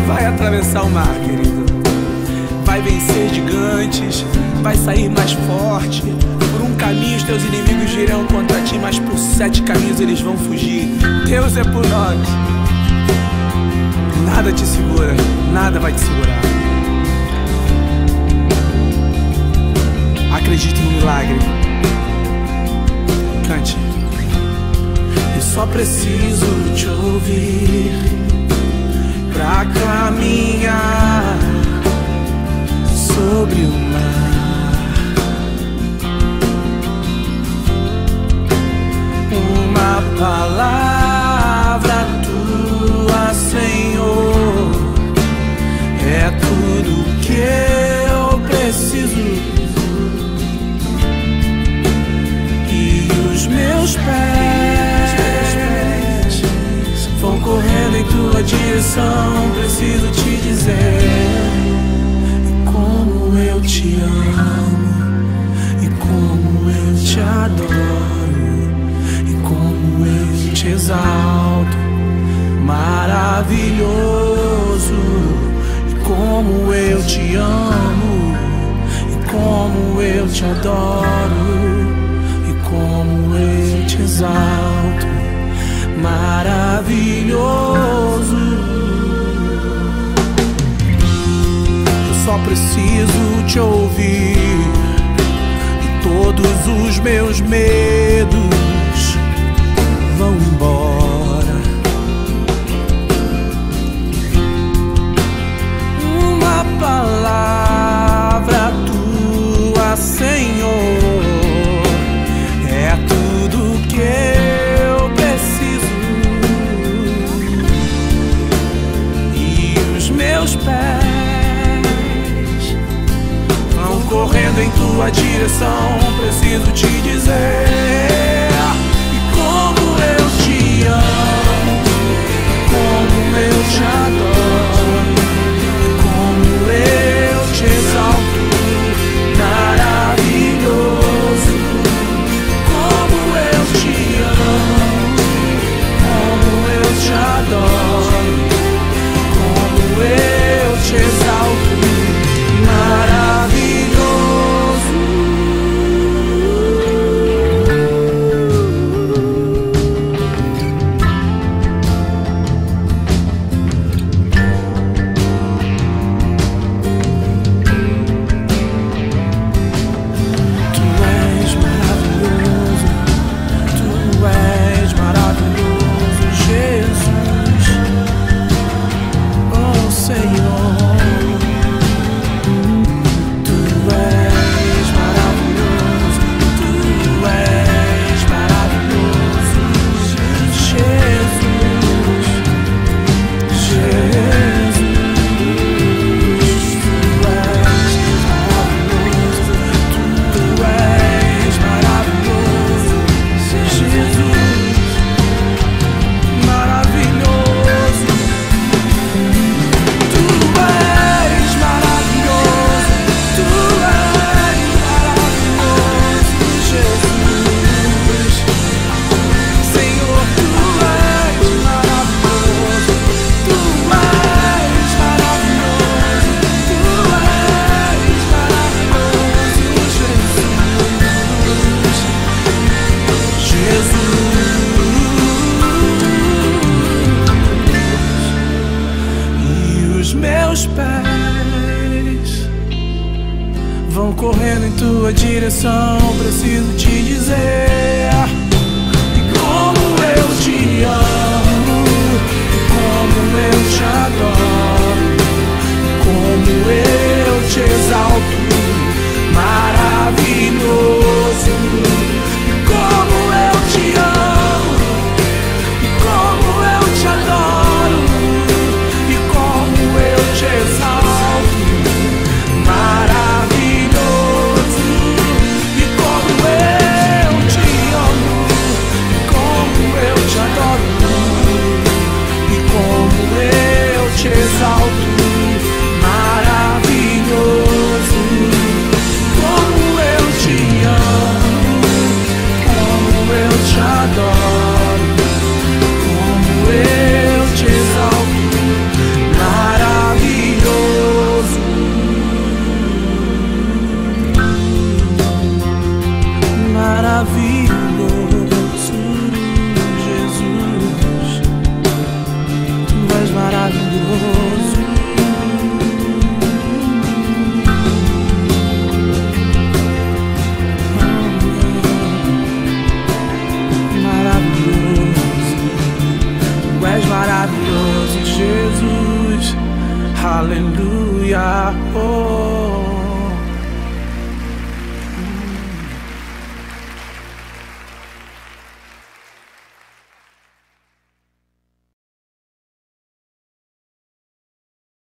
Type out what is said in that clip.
vai atravessar o mar, querido. Vai vencer gigantes, vai sair mais forte. Por um caminho os teus inimigos virão contra ti, mas por 7 caminhos eles vão fugir. Deus é por nós. Nada te segura, nada vai te segurar. Acredite no milagre. Cante. Eu só preciso te ouvir pra caminhar sobre o mar. Uma palavra tua, Senhor, é tudo que eu preciso. E os meus pés vão correndo em tua direção. Preciso te dizer como eu te amo, e como eu te adoro, e como eu te exalto. Maravilhoso, e como eu te amo, e como eu te adoro, e como eu te exalto. Maravilhoso. Eu só preciso te ouvir e todos os meus medos vão embora. Uma palavra tua, Senhor, é tudo que eu preciso. E os meus pés vão correndo em tua direção. Preciso te dizer e como eu te amo, como eu te adoro, como eu te exalto. Maravilhoso, como eu te amo, como eu te adoro, como eu te exalto. Maravilhoso. Tu és maravilhoso, tu és maravilhoso, Jesus, oh Senhor. Tu és maravilhoso, tu és maravilhoso, Jesus, Jesus. Tu és maravilhoso, tu és maravilhoso, Jesus, maravilhoso. Tu és maravilhoso, tu és maravilhoso, Jesus. Senhor, tu és maravilhoso, tu és maravilhoso, tu és maravilhoso, Jesus. E os meus pés vão correndo em tua direção. Preciso te dizer